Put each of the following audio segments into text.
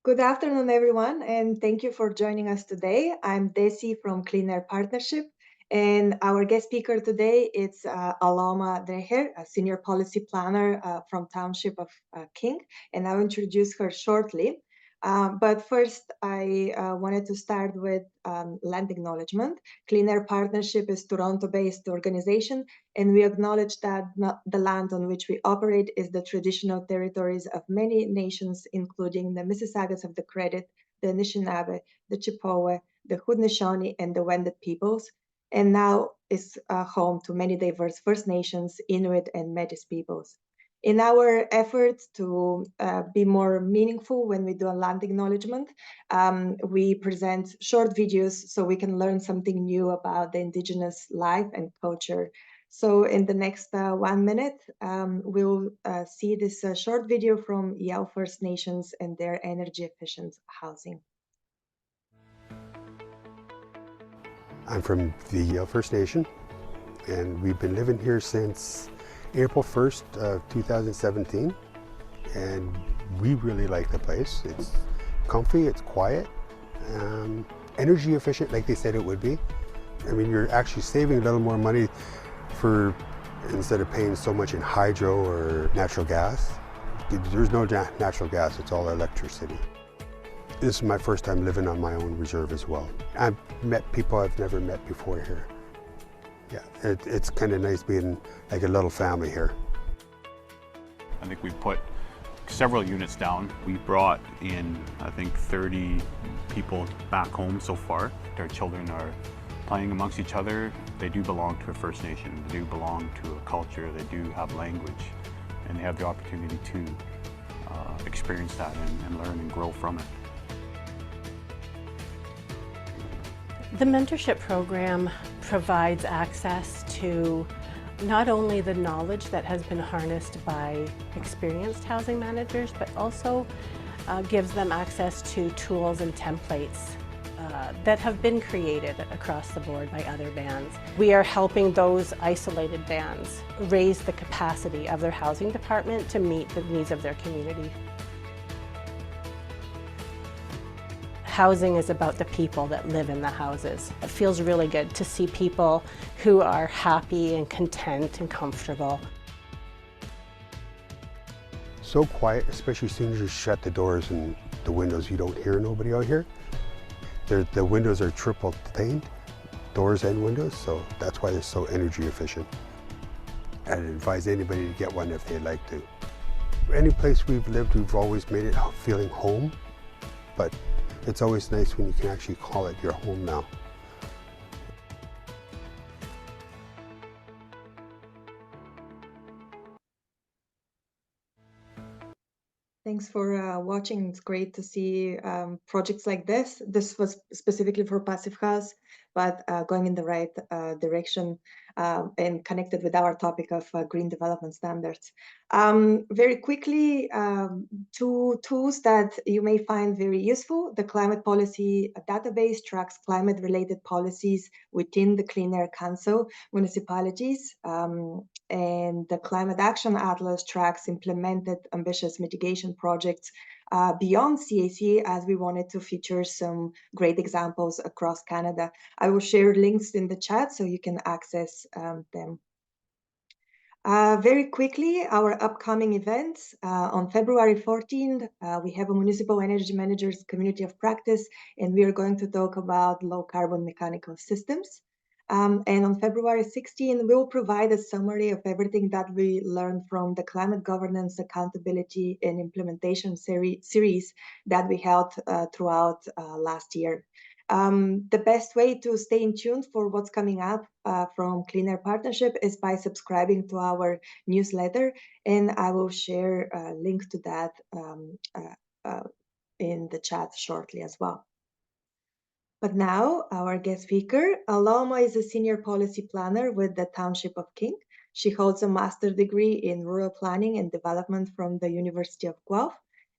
Good afternoon, everyone, and thank you for joining us today. I'm Desi from Clean Air Partnership, and our guest speaker today is Aloma Dreher, a senior policy planner from Township of King, and I'll introduce her shortly. But first, I wanted to start with land acknowledgement. Clean Air Partnership is Toronto-based organization, and we acknowledge that the land on which we operate is the traditional territories of many nations, including the Mississaugas of the Credit, the Anishinaabe, the Chippewa, the Haudenosaunee, and the Wendat peoples, and now is home to many diverse First Nations, Inuit, and Métis peoples. In our efforts to be more meaningful when we do a land acknowledgement, we present short videos so we can learn something new about the Indigenous life and culture. So in the next 1 minute, we'll see this short video from Yao First Nations and their energy efficient housing. I'm from the Yale First Nation, and we've been living here since April 1st, 2017, and we really like the place. It's comfy, it's quiet, energy efficient like they said it would be. I mean, you're actually saving a little more money instead of paying so much in hydro or natural gas. There's no natural gas, it's all electricity. This is my first time living on my own reserve as well. I've met people I've never met before here. Yeah, it's kind of nice being like a little family here. I think we put several units down. We brought in, I think, 30 people back home so far. Their children are playing amongst each other. They do belong to a First Nation. They do belong to a culture. They do have language, and they have the opportunity to experience that and learn and grow from it. The mentorship program provides access to not only the knowledge that has been harnessed by experienced housing managers, but also gives them access to tools and templates that have been created across the board by other bands. We are helping those isolated bands raise the capacity of their housing department to meet the needs of their community. Housing is about the people that live in the houses. It feels really good to see people who are happy and content and comfortable. So quiet, especially as soon as you shut the doors and the windows, you don't hear nobody out here. The windows are triple paned, doors and windows, so that's why they're so energy efficient. I'd advise anybody to get one if they'd like to. Any place we've lived, we've always made it feeling home, but it's always nice when you can actually call it your home now. Thanks for watching. It's great to see projects like this. This was specifically for Passive House, but going in the right direction and connected with our topic of green development standards. Very quickly, two tools that you may find very useful. The Climate Policy Database tracks climate-related policies within the Clean Air Council municipalities. And the Climate Action Atlas tracks implemented ambitious mitigation projects beyond CAC, as we wanted to feature some great examples across Canada. I will share links in the chat so you can access them. Very quickly, our upcoming events. On February 14th, we have a Municipal Energy Managers Community of Practice, and we are going to talk about low carbon mechanical systems. And on February 16th, we'll provide a summary of everything that we learned from the Climate Governance, Accountability, and Implementation series that we held throughout last year. The best way to stay in tune for what's coming up from Clean Air Partnership is by subscribing to our newsletter, and I will share a link to that in the chat shortly as well. But now, our guest speaker, Aloma, is a senior policy planner with the Township of King. She holds a master's degree in rural planning and development from the University of Guelph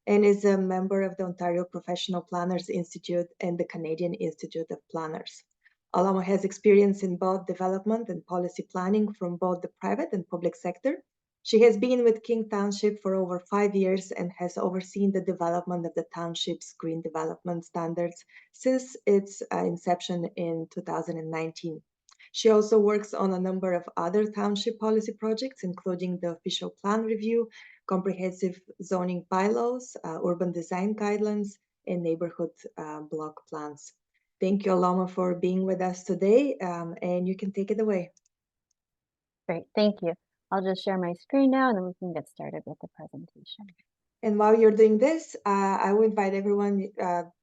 and is a member of the Ontario Professional Planners Institute and the Canadian Institute of Planners. Aloma has experience in both development and policy planning from both the private and public sector. She has been with King Township for over 5 years and has overseen the development of the township's green development standards since its inception in 2019. She also works on a number of other township policy projects, including the official plan review, comprehensive zoning bylaws, urban design guidelines, and neighborhood block plans. Thank you, Aloma, for being with us today, and you can take it away. Great, thank you. I'll just share my screen now and then we can get started with the presentation. And while you're doing this, I will invite everyone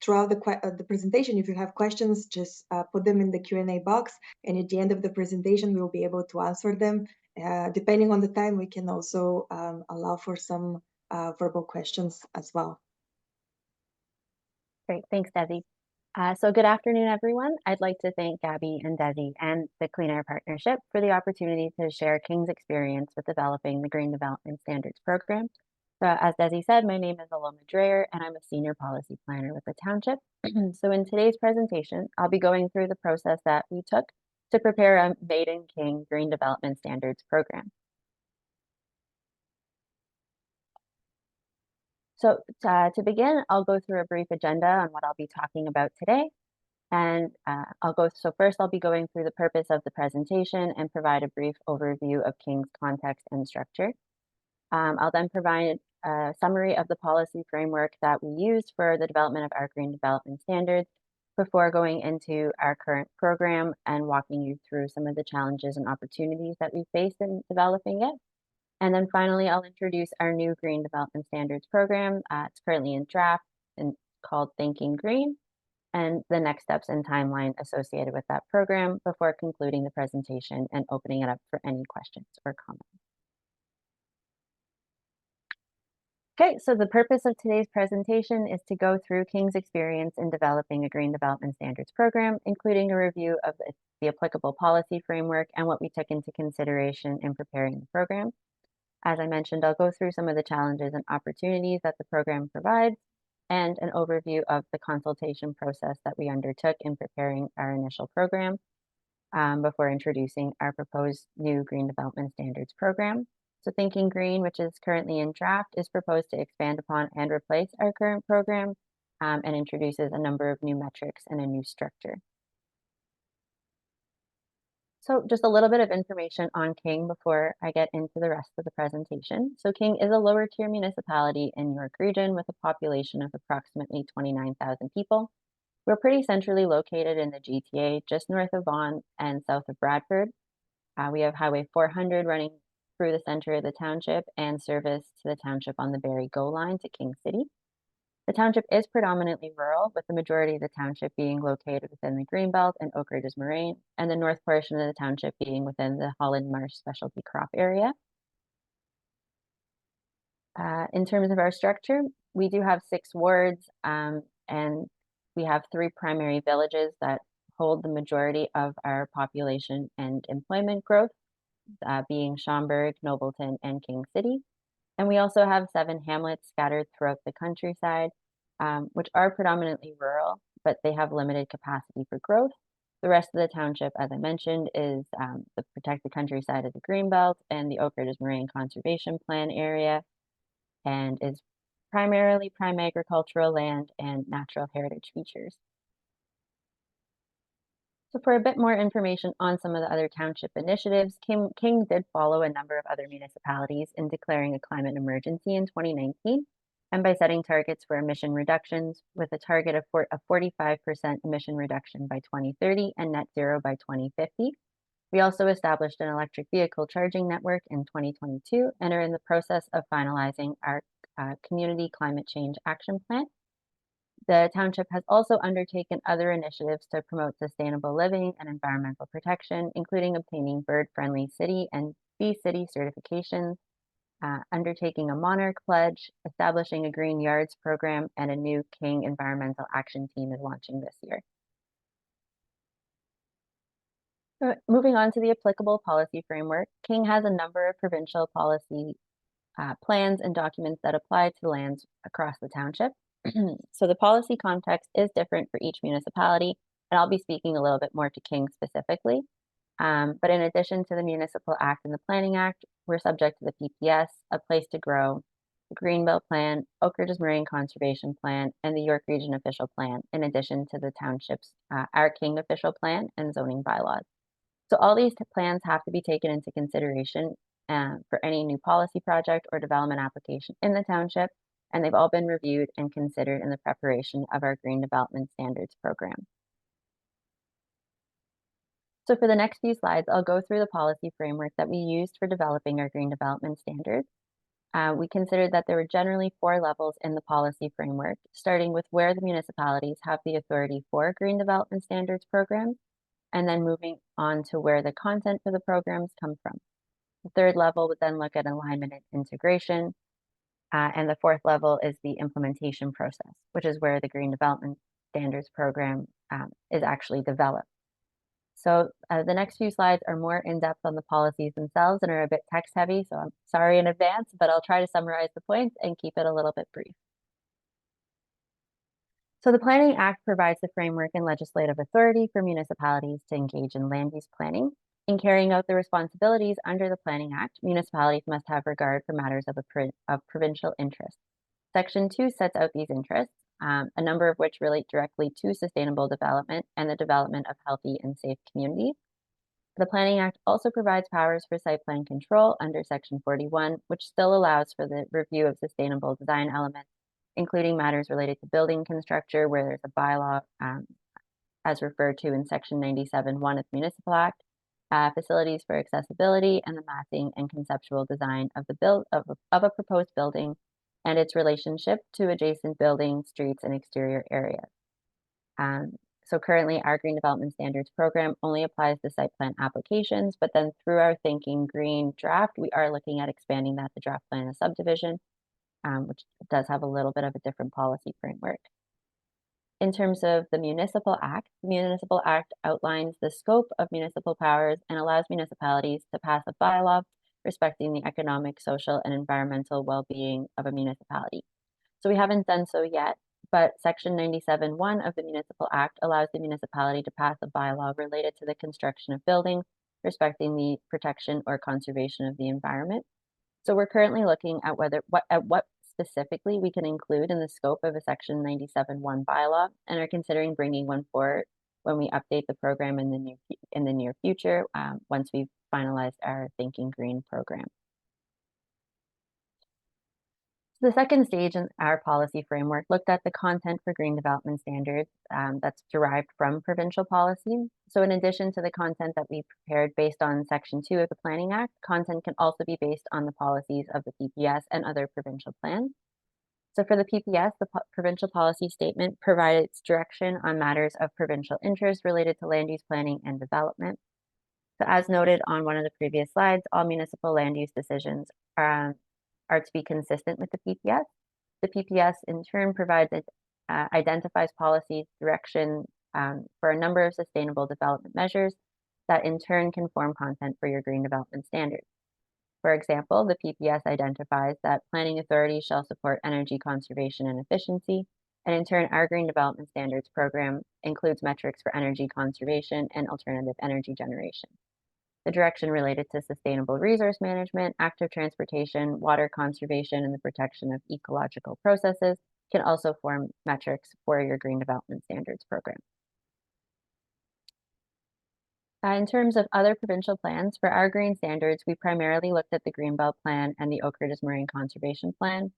throughout the presentation, if you have questions, just put them in the Q&A box. And at the end of the presentation, we will be able to answer them. Depending on the time, we can also allow for some verbal questions as well. Great, thanks, Desi. So good afternoon, everyone. I'd like to thank Gabby and Desi and the Clean Air Partnership for the opportunity to share King's experience with developing the Green Development Standards Program. So as Desi said, my name is Aloma Dreyer, and I'm a Senior Policy Planner with the Township. So in today's presentation, I'll be going through the process that we took to prepare a Made in King Green Development Standards Program. So to begin, I'll go through a brief agenda on what I'll be talking about today. And so first I'll be going through the purpose of the presentation and provide a brief overview of King's context and structure. I'll then provide a summary of the policy framework that we used for the development of our green development standards before going into our current program and walking you through some of the challenges and opportunities that we faced in developing it. And then finally, I'll introduce our new Green Development Standards Program. It's currently in draft and called Thinking Green, and the next steps and timeline associated with that program before concluding the presentation and opening it up for any questions or comments. Okay, so the purpose of today's presentation is to go through King's experience in developing a Green Development Standards Program, including a review of the applicable policy framework and what we took into consideration in preparing the program. As I mentioned, I'll go through some of the challenges and opportunities that the program provides and an overview of the consultation process that we undertook in preparing our initial program before introducing our proposed new Green Development Standards Program. So Thinking Green, which is currently in draft, is proposed to expand upon and replace our current program and introduces a number of new metrics and a new structure. So just a little bit of information on King before I get into the rest of the presentation. So King is a lower tier municipality in York Region with a population of approximately 29,000 people. We're pretty centrally located in the GTA, just north of Vaughan and south of Bradford. We have Highway 400 running through the center of the township and service to the township on the Barrie GO line to King City. The township is predominantly rural, with the majority of the township being located within the Greenbelt and Oak Ridges Moraine, and the north portion of the township being within the Holland Marsh Specialty Crop area. In terms of our structure, we do have 6 wards, and we have 3 primary villages that hold the majority of our population and employment growth, being Schomberg, Nobleton, and King City. And we also have 7 hamlets scattered throughout the countryside, which are predominantly rural, but they have limited capacity for growth. The rest of the township, as I mentioned, is the protected countryside of the Greenbelt and the Oak Ridges Moraine Conservation Plan area, and is primarily prime agricultural land and natural heritage features. So for a bit more information on some of the other township initiatives, King did follow a number of other municipalities in declaring a climate emergency in 2019, and by setting targets for emission reductions with a target of a 45% emission reduction by 2030 and net zero by 2050. We also established an electric vehicle charging network in 2022 and are in the process of finalizing our Community Climate Change Action Plan. The township has also undertaken other initiatives to promote sustainable living and environmental protection, including obtaining bird-friendly city and Bee City certifications, undertaking a Monarch Pledge, establishing a Green Yards program, and a new King Environmental Action Team is launching this year. Moving on to the applicable policy framework, King has a number of provincial policy plans and documents that apply to lands across the township. So the policy context is different for each municipality, and I'll be speaking a little bit more to King specifically. But in addition to the Municipal Act and the Planning Act, were subject to the PPS, A Place to Grow, the Greenbelt Plan, Oak Ridges Marine Conservation Plan, and the York Region Official Plan, in addition to the township's Our King Official Plan and zoning bylaws. So all these plans have to be taken into consideration for any new policy project or development application in the township, and they've all been reviewed and considered in the preparation of our Green Development Standards program. So for the next few slides, I'll go through the policy framework that we used for developing our Green Development Standards. We considered that there were generally 4 levels in the policy framework, starting with where the municipalities have the authority for Green Development Standards programs, and then moving on to where the content for the programs come from. The 3rd level would then look at alignment and integration, and the 4th level is the implementation process, which is where the Green Development Standards program is actually developed. So the next few slides are more in-depth on the policies themselves and are a bit text heavy, so I'm sorry in advance, but I'll try to summarize the points and keep it a little bit brief. So the Planning Act provides the framework and legislative authority for municipalities to engage in land use planning. In carrying out the responsibilities under the Planning Act, municipalities must have regard for matters of provincial interest. Section 2 sets out these interests, a number of which relate directly to sustainable development and the development of healthy and safe communities. The Planning Act also provides powers for site plan control under Section 41, which still allows for the review of sustainable design elements, including matters related to building construction, where there's a bylaw as referred to in Section 97(1) of the Municipal Act, facilities for accessibility, and the mapping and conceptual design of a proposed building and its relationship to adjacent buildings, streets, and exterior areas. So currently, our Green Development Standards program only applies to site plan applications, but then through our Thinking Green draft, we are looking at expanding that to draft plan and subdivision, which does have a little bit of a different policy framework. In terms of the Municipal Act outlines the scope of municipal powers and allows municipalities to pass a bylaw respecting the economic, social, and environmental well-being of a municipality. So we haven't done so yet, but Section 97(1) of the Municipal Act allows the municipality to pass a bylaw related to the construction of buildings, respecting the protection or conservation of the environment. So we're currently looking at what specifically we can include in the scope of a Section 97(1) bylaw, and are considering bringing one forward when we update the program in the near future, once we've finalized our Thinking Green program. So the second stage in our policy framework looked at the content for Green Development Standards that's derived from provincial policy. So in addition to the content that we prepared based on Section 2 of the Planning Act, content can also be based on the policies of the PPS and other provincial plans. So for the PPS, the provincial policy statement provides direction on matters of provincial interest related to land use planning and development. So as noted on one of the previous slides, all municipal land use decisions are to be consistent with the PPS. The PPS in turn identifies policy direction for a number of sustainable development measures that in turn can form content for your Green Development Standards. For example, the PPS identifies that planning authorities shall support energy conservation and efficiency, and in turn, our Green Development Standards program includes metrics for energy conservation and alternative energy generation. The direction related to sustainable resource management, active transportation, water conservation, and the protection of ecological processes can also form metrics for your Green Development Standards program. In terms of other provincial plans, for our green standards, we primarily looked at the Greenbelt Plan and the Oak Ridges Marine Conservation Plan.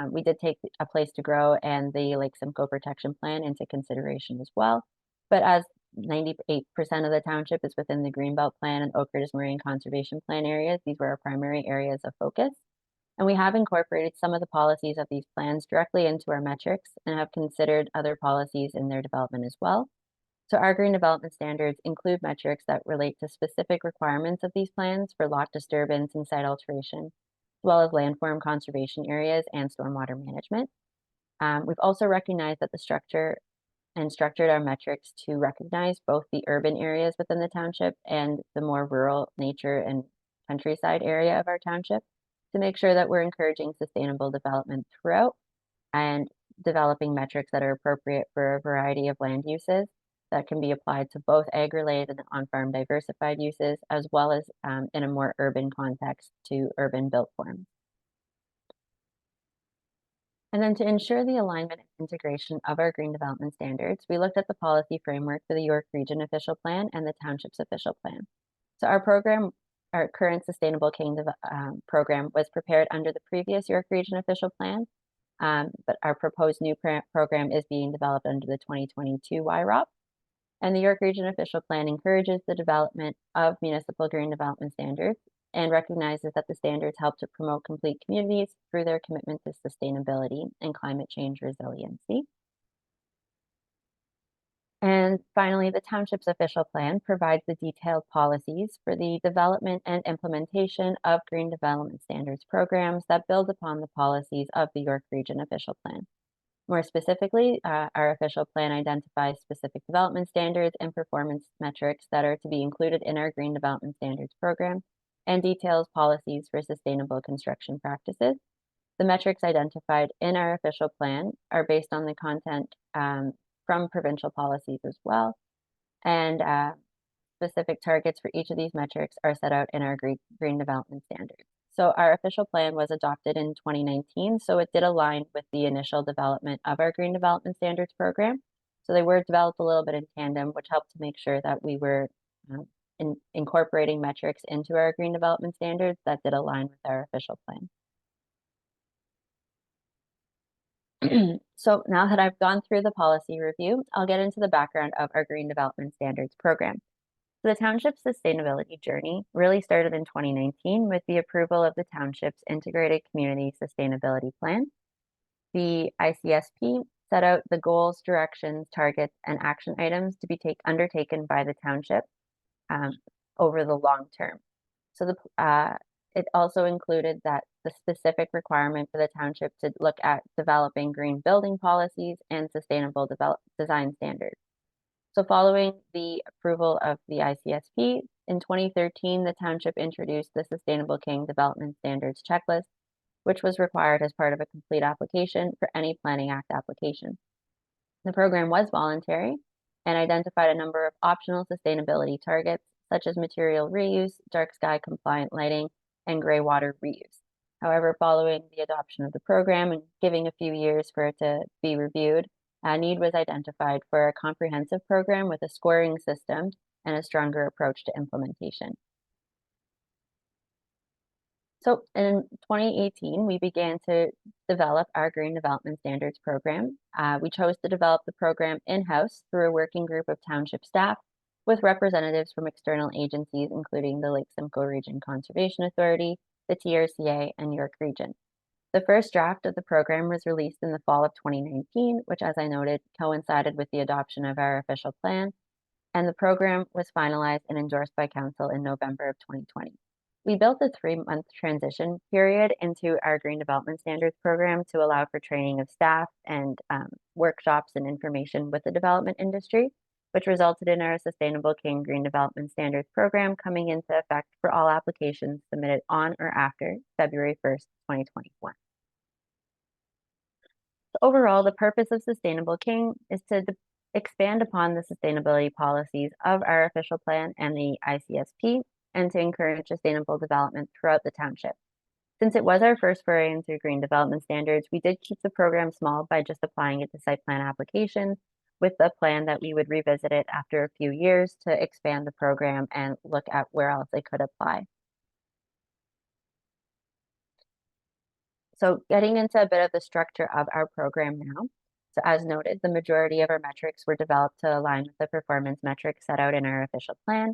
We did take A Place to Grow and the Lake Simcoe Protection Plan into consideration as well. But as 98% of the township is within the Greenbelt Plan and Oak Ridges Marine Conservation Plan areas, these were our primary areas of focus. And we have incorporated some of the policies of these plans directly into our metrics and have considered other policies in their development as well. So our Green Development Standards include metrics that relate to specific requirements of these plans for lot disturbance and site alteration, as well as landform conservation areas and stormwater management. We've also recognized that the structured our metrics to recognize both the urban areas within the township and the more rural nature and countryside area of our township to make sure that we're encouraging sustainable development throughout and developing metrics that are appropriate for a variety of land uses. that can be applied to both ag-related and on-farm diversified uses, as well as in a more urban context to urban built forms. And then to ensure the alignment and integration of our green development standards, we looked at the policy framework for the York Region Official Plan and the Township's Official Plan. So our current Sustainable King program was prepared under the previous York Region Official Plan, but our proposed new program is being developed under the 2022 YROP. And the York Region Official Plan encourages the development of municipal green development standards and recognizes that the standards help to promote complete communities through their commitment to sustainability and climate change resiliency. And finally, the Township's Official Plan provides the detailed policies for the development and implementation of green development standards programs that build upon the policies of the York Region Official Plan. More specifically, our official plan identifies specific development standards and performance metrics that are to be included in our Green Development Standards program and details policies for sustainable construction practices. The metrics identified in our official plan are based on the content from provincial policies as well, and specific targets for each of these metrics are set out in our Green Development Standards. So our official plan was adopted in 2019, so it did align with the initial development of our Green Development Standards program. So they were developed a little bit in tandem, which helped to make sure that we were incorporating metrics into our Green Development Standards that did align with our official plan. So now that I've gone through the policy review, I'll get into the background of our Green Development Standards program. So the Township's sustainability journey really started in 2019 with the approval of the Township's Integrated Community Sustainability Plan. The ICSP set out the goals, directions, targets, and action items to be undertaken by the Township over the long term. So it also included that the specific requirement for the Township to look at developing green building policies and sustainable design standards. So following the approval of the ICSP, in 2013, the Township introduced the Sustainable King Development Standards Checklist, which was required as part of a complete application for any Planning Act application. The program was voluntary and identified a number of optional sustainability targets, such as material reuse, dark sky compliant lighting, and gray water reuse. However, following the adoption of the program and giving a few years for it to be reviewed, a need was identified for a comprehensive program with a scoring system and a stronger approach to implementation. So in 2018, we began to develop our Green Development Standards program. We chose to develop the program in-house through a working group of Township staff with representatives from external agencies, including the Lake Simcoe Region Conservation Authority, the TRCA, and York Region. The first draft of the program was released in the fall of 2019, which, as I noted, coincided with the adoption of our official plan, and the program was finalized and endorsed by Council in November of 2020. We built a 3-month transition period into our Green Development Standards program to allow for training of staff and workshops and information with the development industry, which resulted in our Sustainable King Green Development Standards program coming into effect for all applications submitted on or after February 1st, 2021. So overall, the purpose of Sustainable King is to expand upon the sustainability policies of our official plan and the ICSP, and to encourage sustainable development throughout the Township. Since it was our first foray into green development standards, we did keep the program small by just applying it to site plan applications, with the plan that we would revisit it after a few years to expand the program and look at where else it could apply. So getting into a bit of the structure of our program now. So as noted, the majority of our metrics were developed to align with the performance metrics set out in our official plan.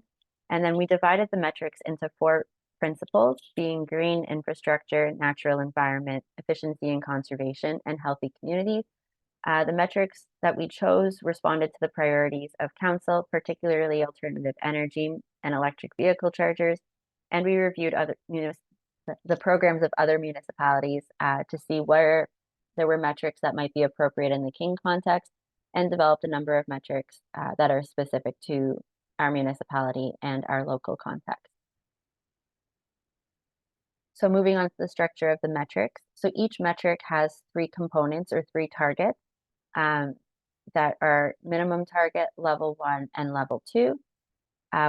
And then we divided the metrics into 4 principles, being green infrastructure, natural environment, efficiency and conservation, and healthy communities. The metrics that we chose responded to the priorities of Council, particularly alternative energy and electric vehicle chargers, and we reviewed the programs of other municipalities to see where there were metrics that might be appropriate in the King context, and developed a number of metrics that are specific to our municipality and our local context. So moving on to the structure of the metrics. So each metric has 3 components or 3 targets. that are minimum target, level 1, and level 2,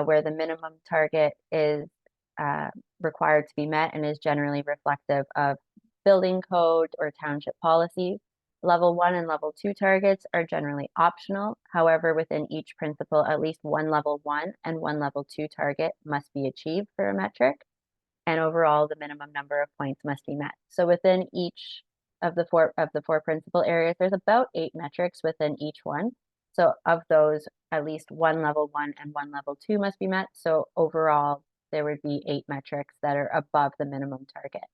where the minimum target is required to be met and is generally reflective of building code or township policies. Level 1 and level 2 targets are generally optional. However, within each principle, at least one level 1 and one level 2 target must be achieved for a metric. And overall, the minimum number of points must be met. So within each of the four principal areas, there's about 8 metrics within each one. So of those, at least one level 1 and one level 2 must be met. So overall, there would be 8 metrics that are above the minimum target.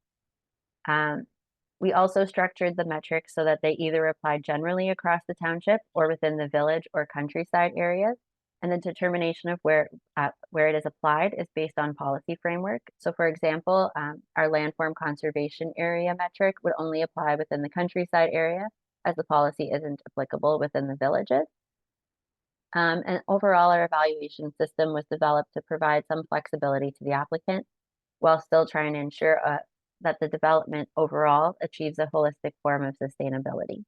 We also structured the metrics so that they either apply generally across the township or within the village or countryside areas. And the determination of where it is applied is based on policy framework. So for example, our landform conservation area metric would only apply within the countryside area, as the policy isn't applicable within the villages. And overall, our evaluation system was developed to provide some flexibility to the applicant while still trying to ensure that the development overall achieves a holistic form of sustainability.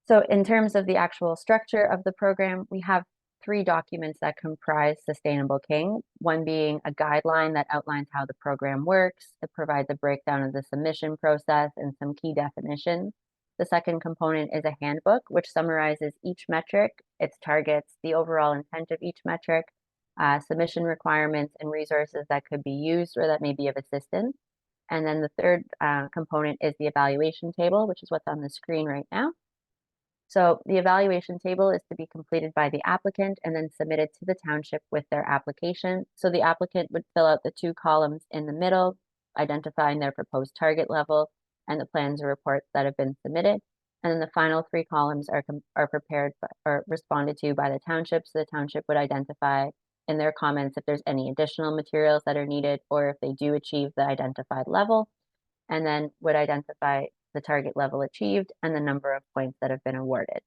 So in terms of the actual structure of the program, we have 3 documents that comprise Sustainable King, one being a guideline that outlines how the program works. It provides a breakdown of the submission process and some key definitions. The second component is a handbook, which summarizes each metric, its targets, the overall intent of each metric, submission requirements, and resources that could be used or that may be of assistance. And then the third component is the evaluation table, which is what's on the screen right now. So the evaluation table is to be completed by the applicant and then submitted to the township with their application. So the applicant would fill out the 2 columns in the middle, identifying their proposed target level and the plans or reports that have been submitted. And then the final 3 columns are prepared or responded to by the township. So the township would identify in their comments if there's any additional materials that are needed or if they do achieve the identified level, and then would identify the target level achieved and the number of points that have been awarded.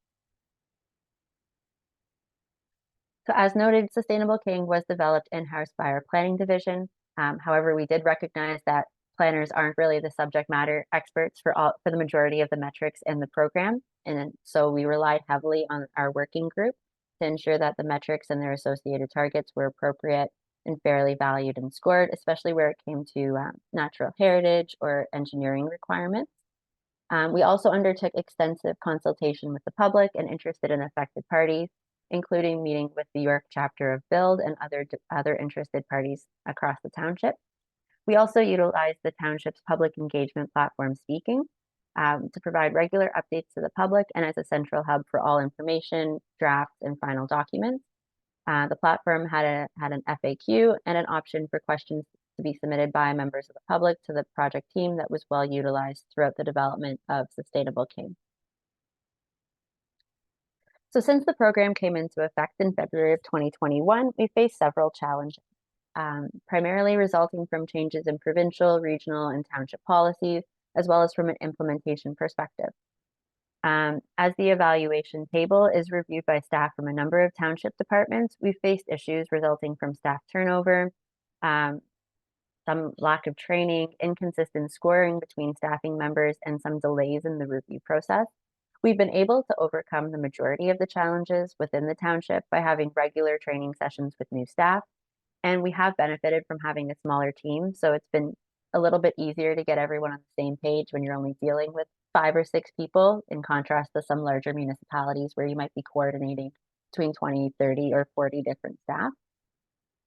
So as noted, Sustainable King was developed in-house by our planning division. However, we did recognize that planners aren't really the subject matter experts for the majority of the metrics in the program. And so we relied heavily on our working group to ensure that the metrics and their associated targets were appropriate and fairly valued and scored, especially where it came to natural heritage or engineering requirements. We also undertook extensive consultation with the public and interested and affected parties, including meeting with the York chapter of Build and other interested parties across the township. We also utilized the township's public engagement platform Speaking to provide regular updates to the public and as a central hub for all information, drafts, and final documents. The platform had an FAQ and an option for questions to be submitted by members of the public to the project team that was well utilized throughout the development of Sustainable King. So since the program came into effect in February of 2021, we faced several challenges, primarily resulting from changes in provincial, regional, and township policies, as well as from an implementation perspective. As the evaluation table is reviewed by staff from a number of township departments, we faced issues resulting from staff turnover, some lack of training, inconsistent scoring between staffing members, and some delays in the review process. We've been able to overcome the majority of the challenges within the township by having regular training sessions with new staff, and we have benefited from having a smaller team, so it's been a little bit easier to get everyone on the same page when you're only dealing with 5 or 6 people, in contrast to some larger municipalities where you might be coordinating between 20, 30, or 40 different staff.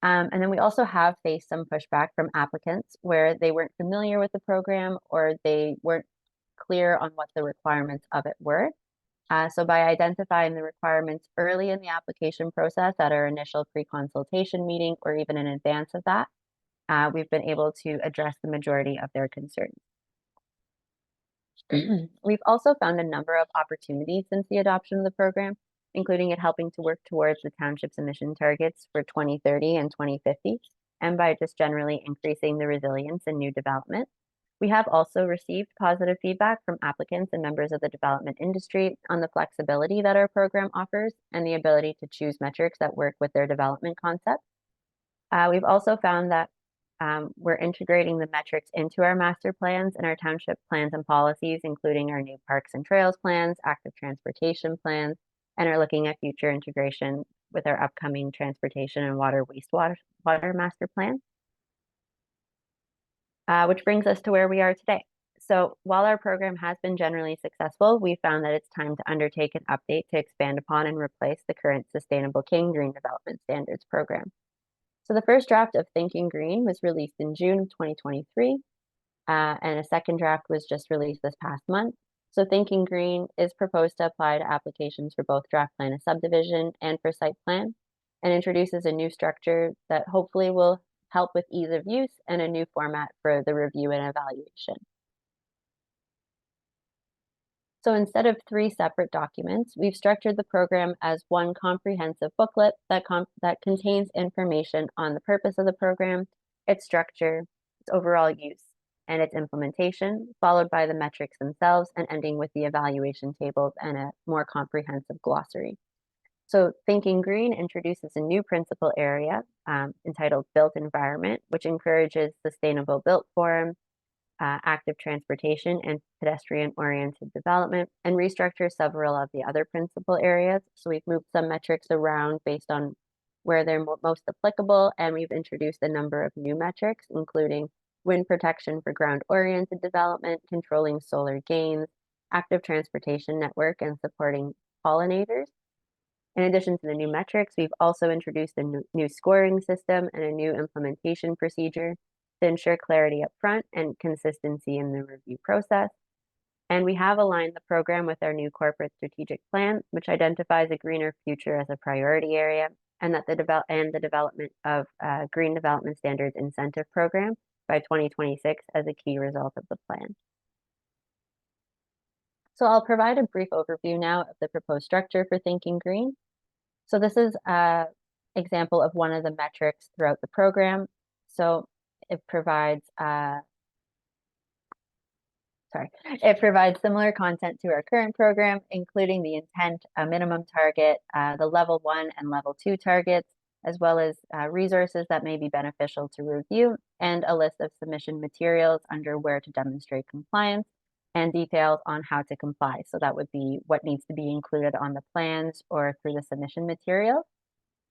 And then we also have faced some pushback from applicants where they weren't familiar with the program or they weren't clear on what the requirements of it were. So by identifying the requirements early in the application process at our initial pre-consultation meeting or even in advance of that, we've been able to address the majority of their concerns. We've also found a number of opportunities since the adoption of the program, including it helping to work towards the township's emission targets for 2030 and 2050, and by just generally increasing the resilience in new development. We have also received positive feedback from applicants and members of the development industry on the flexibility that our program offers and the ability to choose metrics that work with their development concepts. We've also found that We're integrating the metrics into our master plans and our township plans and policies, including our new parks and trails plans, active transportation plans, and are looking at future integration with our upcoming transportation and wastewater master plan. Which brings us to where we are today. So while our program has been generally successful, we found that it's time to undertake an update to expand upon and replace the current Sustainable King Green Development Standards program. So the first draft of Thinking Green was released in June of 2023, and a second draft was just released this past month. So Thinking Green is proposed to apply to applications for both draft plan of subdivision and for site plan, and introduces a new structure that hopefully will help with ease of use and a new format for the review and evaluation. So instead of 3 separate documents, we've structured the program as one comprehensive booklet that contains information on the purpose of the program, its structure, its overall use, and its implementation, followed by the metrics themselves and ending with the evaluation tables and a more comprehensive glossary. So Thinking Green introduces a new principal area entitled Built Environment, which encourages sustainable built form, active transportation, and pedestrian-oriented development, and restructure several of the other principal areas. So we've moved some metrics around based on where they're most applicable, and we've introduced a number of new metrics, including wind protection for ground-oriented development, controlling solar gains, active transportation network, and supporting pollinators. In addition to the new metrics, we've also introduced a new scoring system and a new implementation procedure to ensure clarity up front and consistency in the review process. And we have aligned the program with our new corporate strategic plan, which identifies a greener future as a priority area, and that the development of Green Development Standards Incentive Program by 2026 as a key result of the plan. So I'll provide a brief overview now of the proposed structure for Thinking Green. So this is an example of one of the metrics throughout the program. So it provides similar content to our current program, including the intent, a minimum target, the level 1 and level 2 targets, as well as resources that may be beneficial to review, and a list of submission materials under where to demonstrate compliance, and details on how to comply. So that would be what needs to be included on the plans or through the submission material.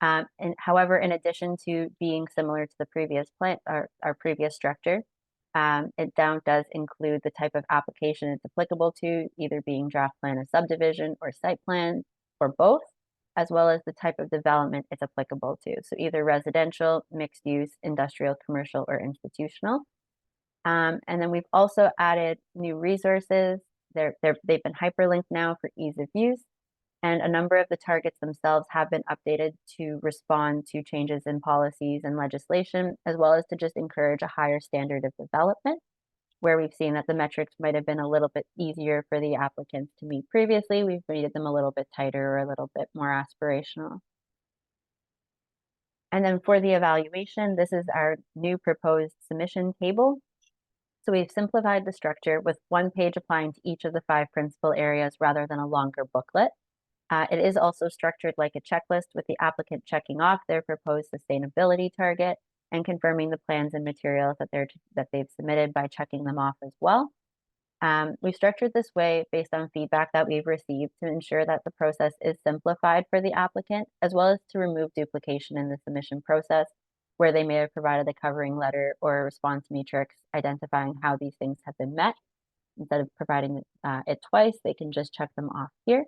And however, in addition to being similar to the previous plan, our previous structure, it does include the type of application it's applicable to, either being draft plan of subdivision or site plan, or both, as well as the type of development it's applicable to. So either residential, mixed use, industrial, commercial, or institutional. And then we've also added new resources. They've been hyperlinked now for ease of use. And a number of the targets themselves have been updated to respond to changes in policies and legislation, as well as to just encourage a higher standard of development, where we've seen that the metrics might have been a little bit easier for the applicants to meet previously. We've made them a little bit tighter or a little bit more aspirational. And then for the evaluation, this is our new proposed submission table. So we've simplified the structure with one page applying to each of the 5 principal areas rather than a longer booklet. It is also structured like a checklist, with the applicant checking off their proposed sustainability target and confirming the plans and materials that they've submitted by checking them off as well. We've structured this way based on feedback that we've received to ensure that the process is simplified for the applicant, as well as to remove duplication in the submission process, where they may have provided a covering letter or a response matrix identifying how these things have been met. Instead of providing it twice, they can just check them off here.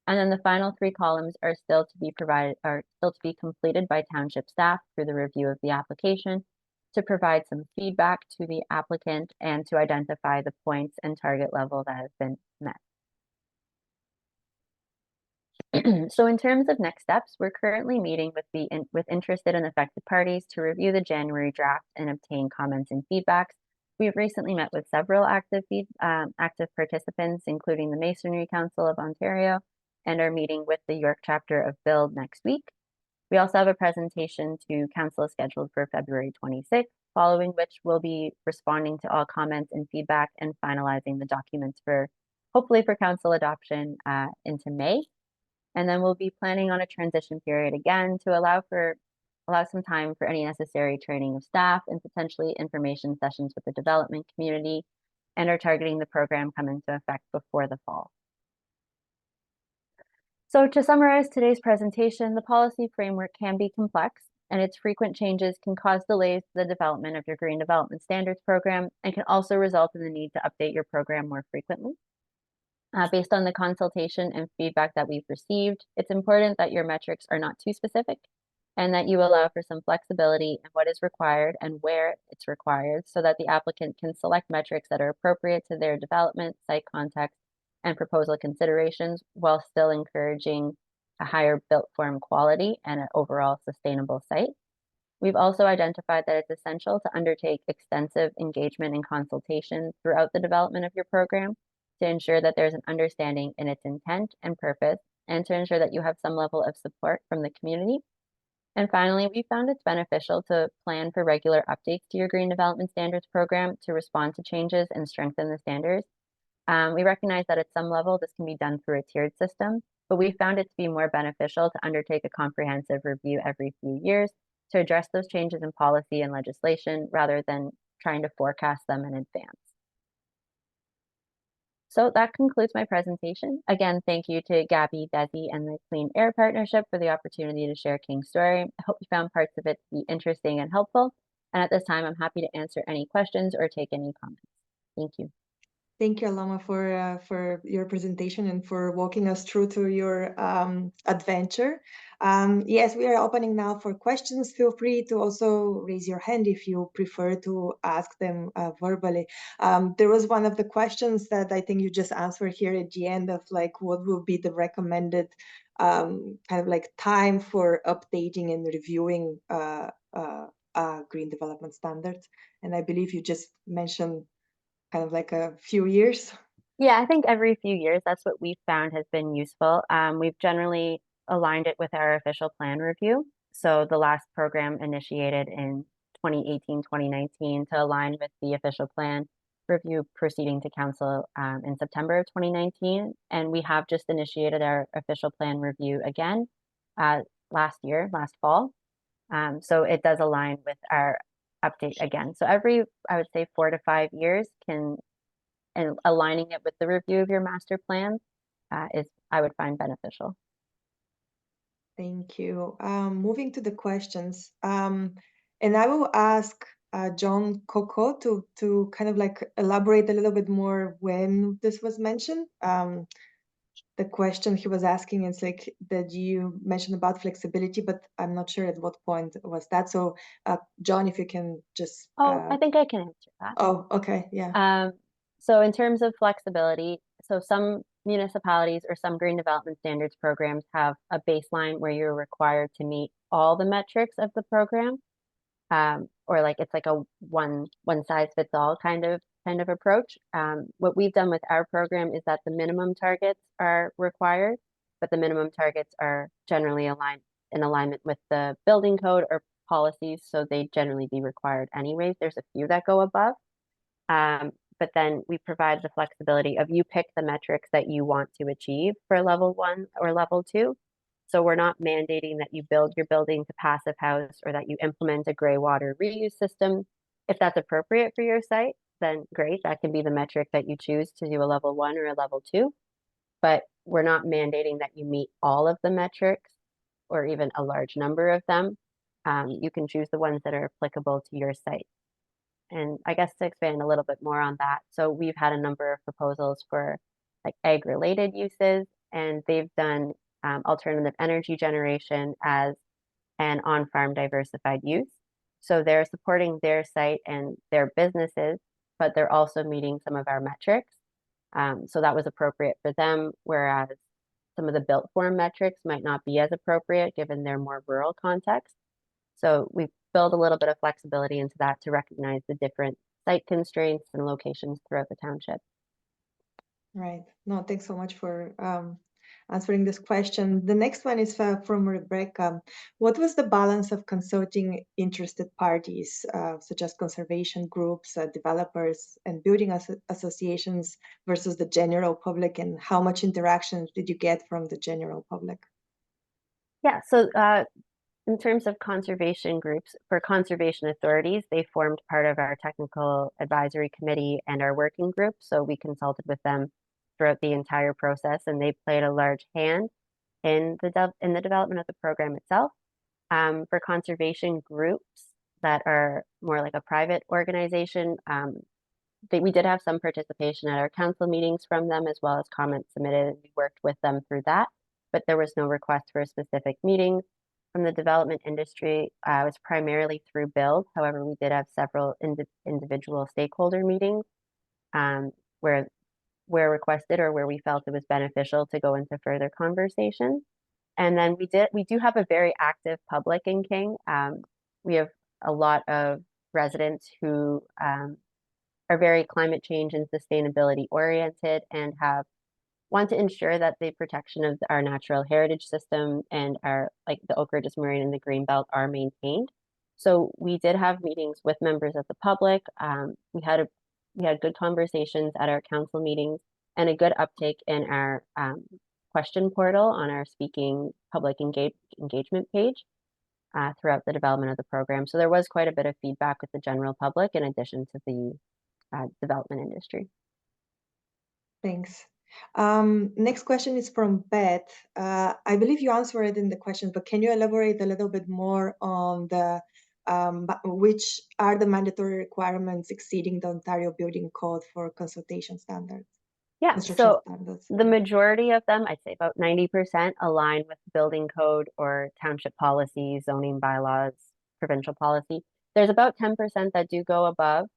And then the final 3 columns are still to be completed by township staff through the review of the application, to provide some feedback to the applicant and to identify the points and target level that have been met. So in terms of next steps, we're currently meeting with interested and affected parties to review the January draft and obtain comments and feedbacks. We've recently met with several active participants, including the Masonry Council of Ontario, and are meeting with the York chapter of Build next week. We also have a presentation to council scheduled for February 26th, following which we'll be responding to all comments and feedback and finalizing the documents hopefully for council adoption into May. And then we'll be planning on a transition period again to allow for allow some time for any necessary training of staff and potentially information sessions with the development community, and are targeting the program come into effect before the fall. So to summarize today's presentation, the policy framework can be complex, and its frequent changes can cause delays to the development of your Green Development Standards program and can also result in the need to update your program more frequently. Based on the consultation and feedback that we've received, it's important that your metrics are not too specific and that you allow for some flexibility in what is required and where it's required so that the applicant can select metrics that are appropriate to their development, site context, and proposal considerations while still encouraging a higher built form quality and an overall sustainable site. We've also identified that it's essential to undertake extensive engagement and consultation throughout the development of your program to ensure that there's an understanding in its intent and purpose, and to ensure that you have some level of support from the community. And finally, we found it's beneficial to plan for regular updates to your Green Development Standards program to respond to changes and strengthen the standards. We recognize that at some level, this can be done through a tiered system, but we found it to be more beneficial to undertake a comprehensive review every few years to address those changes in policy and legislation rather than trying to forecast them in advance. So that concludes my presentation. Again, thank you to Gabby, Desi, and the Clean Air Partnership for the opportunity to share King's story. I hope you found parts of it to be interesting and helpful. And at this time, I'm happy to answer any questions or take any comments. Thank you. Thank you, Aloma, for your presentation and for walking us through to your adventure. Yes, we are opening now for questions. Feel free to also raise your hand if you prefer to ask them verbally. There was one of the questions that I think you just answered here at the end of like, what will be the recommended kind of like time for updating and reviewing green development standards? And I believe you just mentioned kind of like a few years. Yeah, I think every few years, that's what we've found has been useful. We've generally aligned it with our official plan review. So the last program initiated in 2018, 2019 to align with the official plan review proceeding to council in September of 2019. And we have just initiated our official plan review again last fall. So it does align with our update again. So every, I would say 4 to 5 years and aligning it with the review of your master plan is, I would find, beneficial. Thank you. Moving to the questions. And I will ask John Coco to kind of like elaborate a little bit more when this was mentioned. The question he was asking is like that you mentioned about flexibility, but I'm not sure at what point was that. So John, if you can just I think I can answer that. Oh, okay, yeah. So in terms of flexibility, so some municipalities or some green development standards programs have a baseline where you're required to meet all the metrics of the program, or like it's like a one size fits all kind of approach. What we've done with our program is that the minimum targets are required, but the minimum targets are generally in alignment with the building code or policies, so they generally be required anyways. There's a few that go above. But then we provide the flexibility of you pick the metrics that you want to achieve for level 1 or level 2. So we're not mandating that you build your building to passive house or that you implement a gray water reuse system. If that's appropriate for your site, then great, that can be the metric that you choose to do a level 1 or a level 2. But we're not mandating that you meet all of the metrics or even a large number of them. You can choose the ones that are applicable to your site. And I guess to expand a little bit more on that, so we've had a number of proposals for like ag-related uses, and they've done alternative energy generation as an on-farm diversified use. So they're supporting their site and their businesses, but they're also meeting some of our metrics. So that was appropriate for them, whereas some of the built form metrics might not be as appropriate given their more rural context. So we build a little bit of flexibility into that to recognize the different site constraints and locations throughout the township. Right. No, thanks so much for answering this question. The next one is from Rebecca. What was the balance of consulting interested parties, such as conservation groups, developers, and building associations versus the general public, and how much interaction did you get from the general public? Yeah, so In terms of conservation groups, for conservation authorities, they formed part of our technical advisory committee and our working group. So we consulted with them throughout the entire process, and they played a large hand in the development of the program itself. For conservation groups that are more like a private organization, we did have some participation at our council meetings from them, as well as comments submitted, and we worked with them through that. But there was no request for a specific meeting. From the development industry, it was primarily through build. However, we did have several individual stakeholder meetings where requested or where we felt it was beneficial to go into further conversation. And then we do have a very active public in King. We have a lot of residents who are very climate change and sustainability oriented and want to ensure that the protection of our natural heritage system and our like the Oak Ridges Moraine and the Greenbelt are maintained. So we did have meetings with members of the public. We had good conversations at our council meetings and a good uptake in our question portal on our speaking public engagement page throughout the development of the program. So there was quite a bit of feedback with the general public in addition to the development industry. Thanks. Next question is from Beth. I believe you answered it in the question, but can you elaborate a little bit more on the which are the mandatory requirements exceeding the Ontario Building Code for consultation standards? Yeah, Construction so standards. the majority of them, I'd say about 90%, align with building code or township policies, zoning bylaws, provincial policy. There's about 10% that do go above.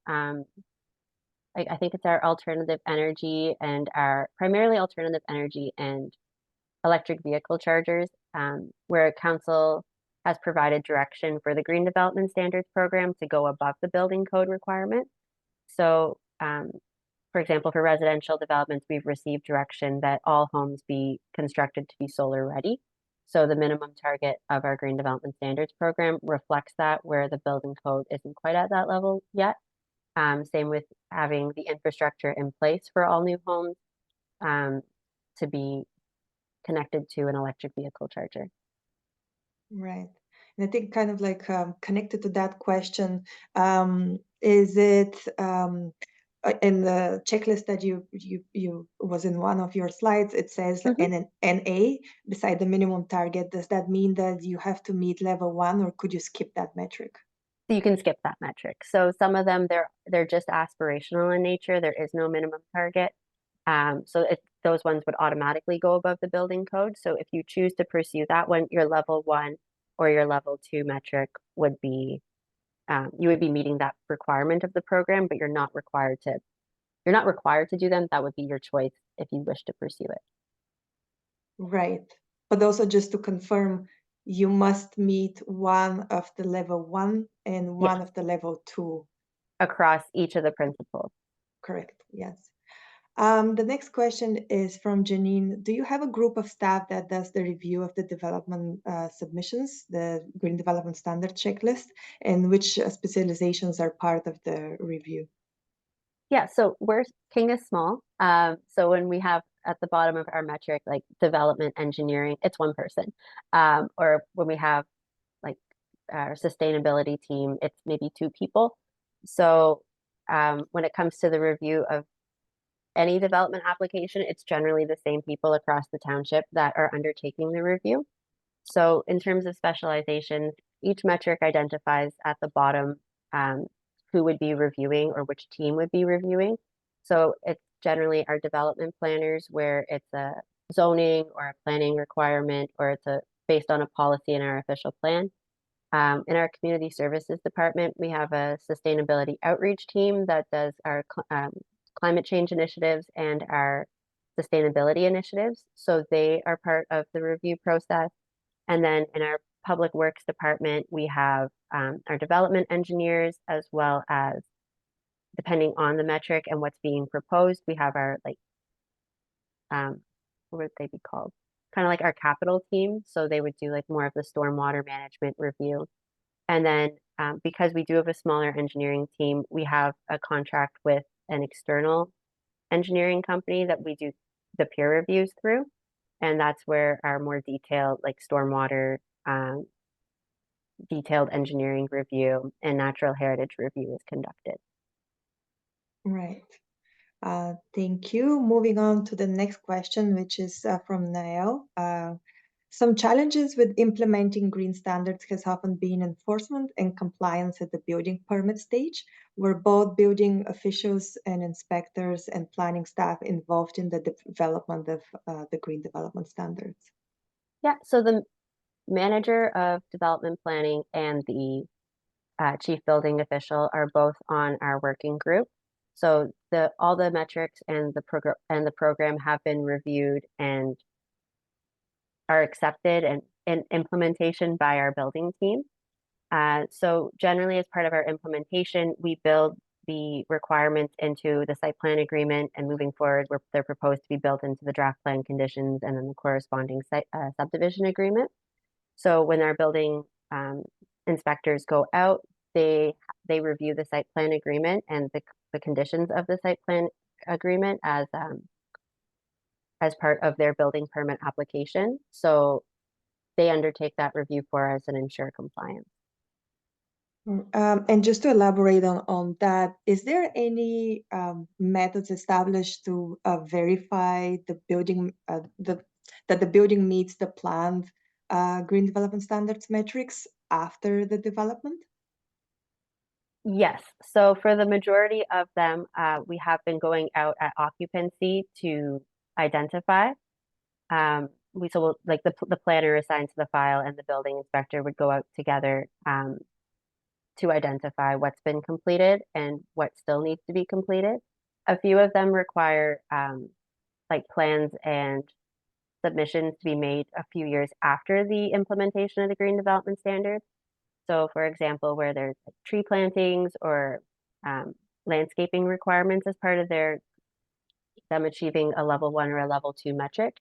I think it's our alternative energy and our primarily alternative energy and electric vehicle chargers, where council has provided direction for the Green Development Standards program to go above the building code requirement. So, for example, for residential developments, we've received direction that all homes be constructed to be solar ready. So the minimum target of our Green Development Standards program reflects that, where the building code isn't quite at that level yet. Same with having the infrastructure in place for all new homes to be connected to an electric vehicle charger. Right. And I think kind of like connected to that question, is it in the checklist that you was in one of your slides, it says an NA beside the minimum target. Does that mean that you have to meet level 1, or could you skip that metric? So you can skip that metric. So some of them, they're just aspirational in nature. There is no minimum target. So those ones would automatically go above the building code. So if you choose to pursue that one, your level 1 or your level 2 metric would be, you would be meeting that requirement of the program, but you're not required to do them. That would be your choice if you wish to pursue it. Right. But also just to confirm, you must meet one of the level 1 and one of the level 2. Across each of the principles. Correct, yes. The next question is from Janine. Do you have a group of staff that does the review of the development submissions, the Green Development Standard checklist, and which specializations are part of the review? Yeah, so King is small. So when we have at the bottom of our metric, like development engineering, it's one person. Or when we have like our sustainability team, it's maybe 2 people. So when it comes to the review of any development application, it's generally the same people across the township that are undertaking the review. So in terms of specialization, each metric identifies at the bottom who would be reviewing or which team would be reviewing. So it's generally our development planners, where it's a zoning or a planning requirement, or it's based on a policy in our official plan. In our community services department, we have a sustainability outreach team that does our climate change initiatives and our sustainability initiatives. So they are part of the review process. And then in our public works department, we have our development engineers, as well as, depending on the metric and what's being proposed, we have our what would they be called? Kind of like our capital team. So they would do like more of the stormwater management review. And then because we do have a smaller engineering team, we have a contract with an external engineering company that we do the peer reviews through. And that's where our more detailed, like stormwater detailed engineering review and natural heritage review is conducted. Right. Thank you. Moving on to the next question, which is from Nael. Some challenges with implementing green standards has often been enforcement and compliance at the building permit stage, where both building officials and inspectors and planning staff involved in the development of the green development standards. Yeah, so the manager of development planning and the chief building official are both on our working group. So all the metrics and the program have been reviewed and are accepted and in implementation by our building team. So generally, as part of our implementation, we build the requirements into the site plan agreement, and moving forward, they're proposed to be built into the draft plan conditions and then the corresponding subdivision agreement. So when our building inspectors go out, they review the site plan agreement and the conditions of the site plan agreement as part of their building permit application. So they undertake that review for us and ensure compliance. And just to elaborate on that, is there any methods established to verify the building that the building meets the planned green development standards metrics after the development? Yes. So for the majority of them, we have been going out at occupancy to identify. Like the planner assigned to the file and the building inspector would go out together to identify what's been completed and what still needs to be completed. A few of them require like plans and submissions to be made a few years after the implementation of the green development standards. So for example, where there's like tree plantings or landscaping requirements as part of them achieving a level 1 or a level 2 metric,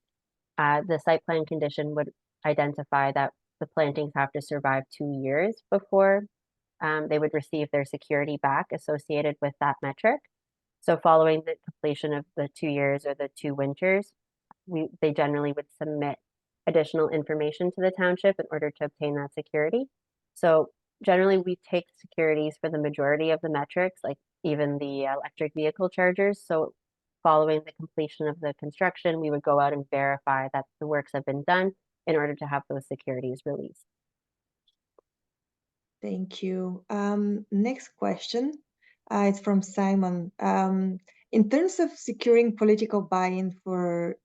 the site plan condition would identify that the plantings have to survive 2 years before they would receive their security back associated with that metric. So following the completion of the 2 years or the 2 winters, they generally would submit additional information to the township in order to obtain that security. So generally we take securities for the majority of the metrics, like even the electric vehicle chargers. So following the completion of the construction, we would go out and verify that the works have been done in order to have those securities released. Thank you. Next question. It's from Simon. In terms of securing political buy-in for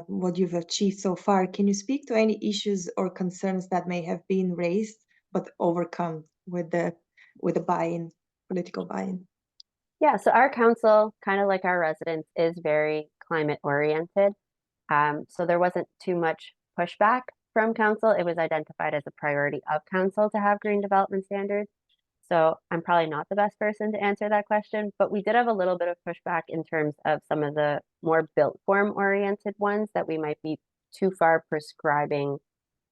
what you've achieved so far, can you speak to any issues or concerns that may have been raised but overcome with the buy-in, political buy-in? Yeah, so our council, kind of like our residents, is very climate oriented. So there wasn't too much pushback from council. It was identified as a priority of council to have green development standards. So I'm probably not the best person to answer that question, but we did have a little bit of pushback in terms of some of the more built form oriented ones that we might be too far prescribing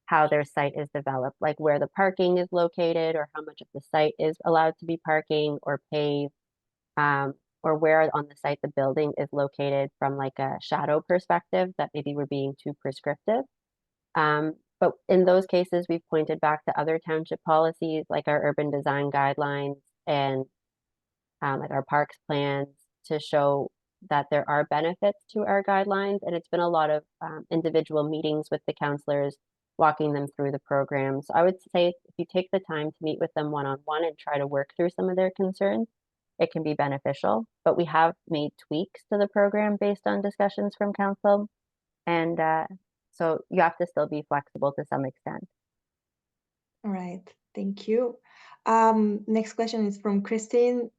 how their site is developed, like where the parking is located or how much of the site is allowed to be parking or paved, or where on the site the building is located from like a shadow perspective that maybe we're being too prescriptive. But in those cases, we've pointed back to other township policies like our urban design guidelines and like our parks plans to show that there are benefits to our guidelines. And it's been a lot of individual meetings with the counselors, walking them through the program. So I would say if you take the time to meet with them one-on-one and try to work through some of their concerns, it can be beneficial. But we have made tweaks to the program based on discussions from council. And so you have to still be flexible to some extent. All right, thank you. Next question is from Christine.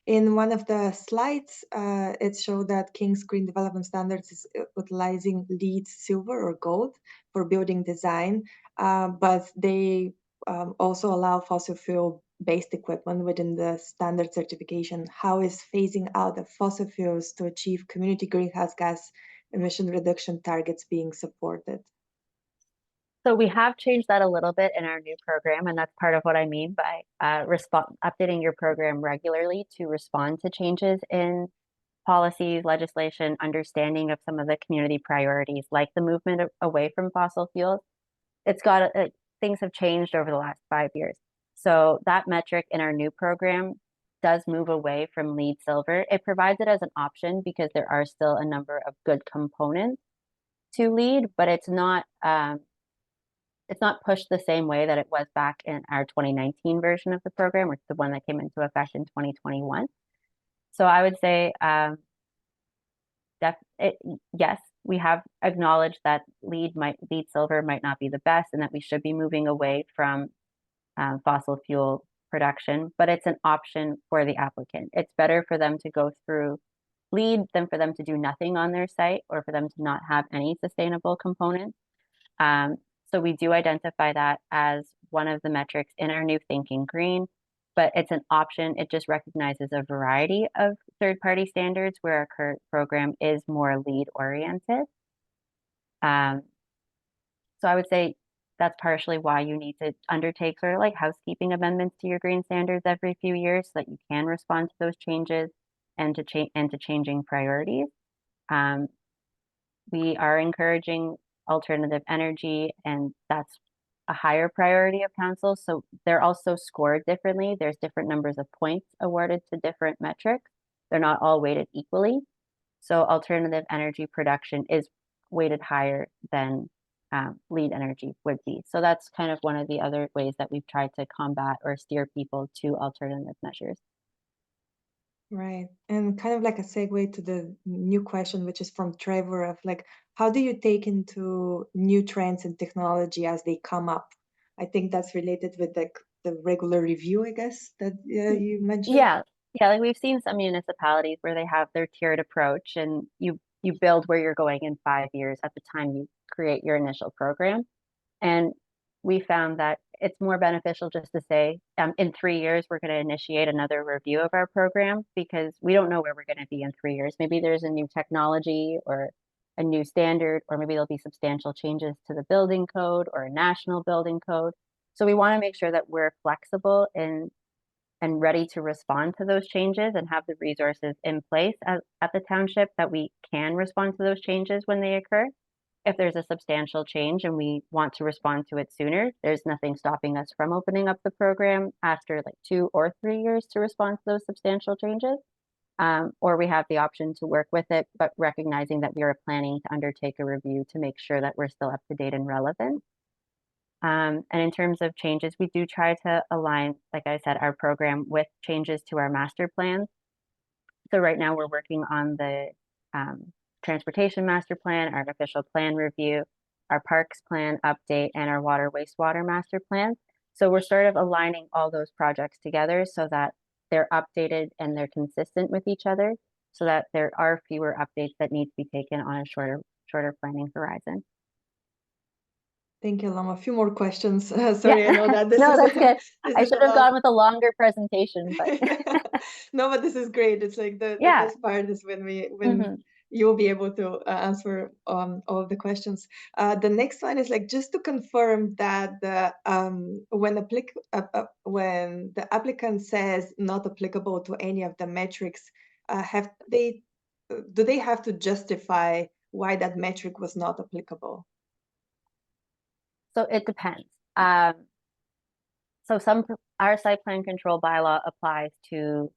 In one of the slides, it showed that King's Green Development Standards is utilizing LEED silver or gold for building design, but they also allow fossil fuel-based equipment within the standard certification. How is phasing out of fossil fuels to achieve community greenhouse gas emission reduction targets being supported? So we have changed that a little bit in our new program, and that's part of what I mean by updating your program regularly to respond to changes in policies, legislation, understanding of some of the community priorities, like the movement away from fossil fuels. It's got things have changed over the last 5 years. So that metric in our new program does move away from LEED Silver. It provides it as an option because there are still a number of good components to LEED, but it's not pushed the same way that it was back in our 2019 version of the program, which is the one that came into effect in 2021. So I would say, yes, we have acknowledged that LEED Silver might not be the best, and that we should be moving away from fossil fuel production, but it's an option for the applicant. It's better for them to go through LEED than for them to do nothing on their site, or for them to not have any sustainable components. So we do identify that as one of the metrics in our new Thinking Green, but it's an option. It just recognizes a variety of third-party standards where our current program is more LEED oriented. So I would say that's partially why you need to undertake sort of like housekeeping amendments to your green standards every few years, so that you can respond to those changes and to changing priorities. We are encouraging alternative energy, and that's a higher priority of council. So they're also scored differently. There's different numbers of points awarded to different metrics. They're not all weighted equally. So alternative energy production is weighted higher than LEED energy would be. So that's kind of one of the other ways that we've tried to combat or steer people to alternative measures. Right. And kind of like a segue to the new question, which is from Trevor, of like, how do you take into new trends and technology as they come up? I think that's related with like the regular review, I guess, that you mentioned. Yeah. Like we've seen some municipalities where they have their tiered approach, and you build where you're going in 5 years at the time you create your initial program. And we found that it's more beneficial just to say, in 3 years, we're going to initiate another review of our program, because we don't know where we're going to be in 3 years. Maybe there's a new technology or a new standard, or maybe there'll be substantial changes to the building code or a national building code. So we want to make sure that we're flexible and ready to respond to those changes, and have the resources in place at the township that we can respond to those changes when they occur. If there's a substantial change and we want to respond to it sooner, there's nothing stopping us from opening up the program after like 2 or 3 years to respond to those substantial changes. Or we have the option to work with it, but recognizing that we are planning to undertake a review to make sure that we're still up to date and relevant. And in terms of changes, we do try to align, like I said, our program with changes to our master plans. So right now we're working on the transportation master plan, our official plan review, our parks plan update, and our water wastewater master plan. So we're sort of aligning all those projects together so that they're updated and they're consistent with each other, so that there are fewer updates that need to be taken on a shorter planning horizon. Thank you, Lama. A few more questions. Sorry, Yeah. I know that this No, is that's good. this I is should a have lot. gone with a longer presentation, but No, but this is great. It's like the yeah. best part is when Mhm. you'll be able to answer all of the questions. The next one is like, just to confirm that when the applicant says not applicable to any of the metrics, do they have to justify why that metric was not applicable? So it depends. So our site plan control bylaw applies to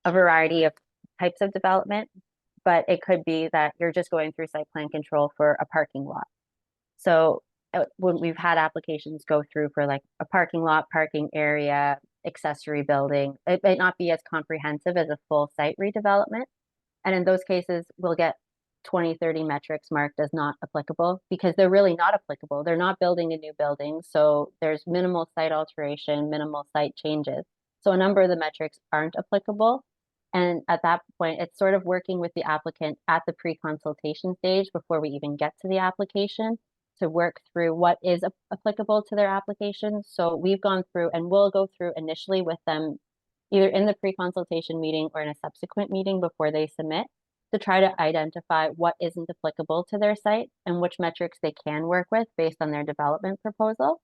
a variety of types of development, but it could be that you're just going through site plan control for a parking lot. So when we've had applications go through for like a parking lot, parking area, accessory building, it might not be as comprehensive as a full site redevelopment. And in those cases, we'll get 20, 30 metrics marked as not applicable, because they're really not applicable. They're not building a new building. So there's minimal site alteration, minimal site changes. So a number of the metrics aren't applicable. And at that point, it's sort of working with the applicant at the pre-consultation stage before we even get to the application to work through what is applicable to their application. So we've gone through, and we'll go through initially with them either in the pre-consultation meeting or in a subsequent meeting before they submit, to try to identify what isn't applicable to their site and which metrics they can work with based on their development proposal.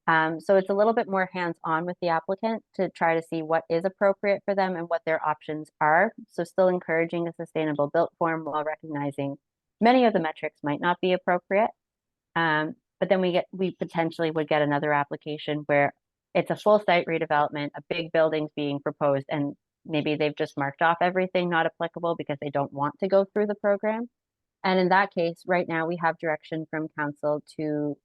So it's a little bit more hands-on with the applicant to try to see what is appropriate for them and what their options are. So still encouraging a sustainable built form while recognizing many of the metrics might not be appropriate. but then we potentially would get another application where it's a full site redevelopment, a big building's being proposed, and maybe they've just marked off everything not applicable because they don't want to go through the program. And in that case, right now we have direction from council to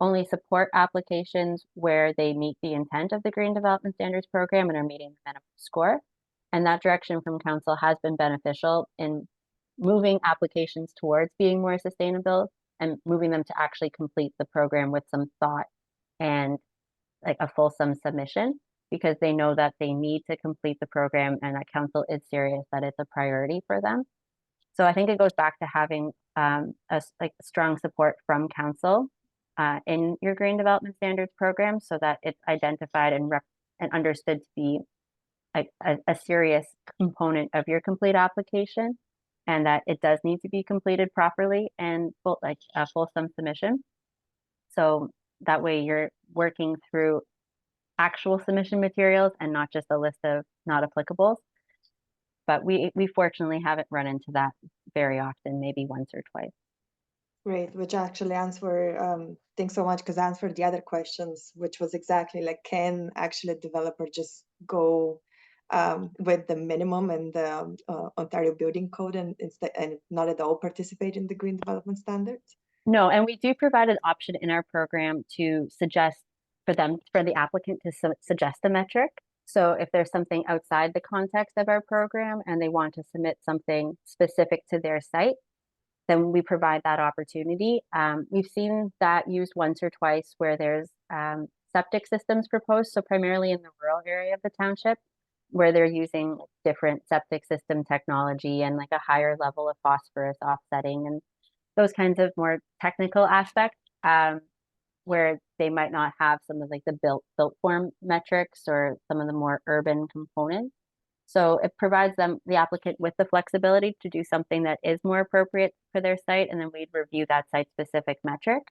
only support applications where they meet the intent of the Green Development Standards Program and are meeting the minimum score. And that direction from council has been beneficial in moving applications towards being more sustainable and moving them to actually complete the program with some thought and like a fulsome submission, because they know that they need to complete the program and that council is serious, that it's a priority for them. So I think it goes back to having like strong support from council in your green development standards program, so that it's identified and understood to be a serious component of your complete application, and that it does need to be completed properly and like a fulsome submission. So that way you're working through actual submission materials and not just a list of not applicables. But we fortunately haven't run into that very often, maybe once or twice. Great, which actually answer, thanks so much, because answered the other questions, which was exactly like, can actually a developer just go with the minimum and the Ontario Building Code and instead and not at all participate in the Green Development Standards? No, and we do provide an option in our program to suggest for the applicant to suggest a metric. So if there's something outside the context of our program and they want to submit something specific to their site, then we provide that opportunity. We've seen that used once or twice where there's septic systems proposed, so primarily in the rural area of the township, where they're using different septic system technology and like a higher level of phosphorus offsetting and those kinds of more technical aspects, where they might not have some of like the built form metrics or some of the more urban components. So it provides the applicant with the flexibility to do something that is more appropriate for their site, and then we'd review that site-specific metric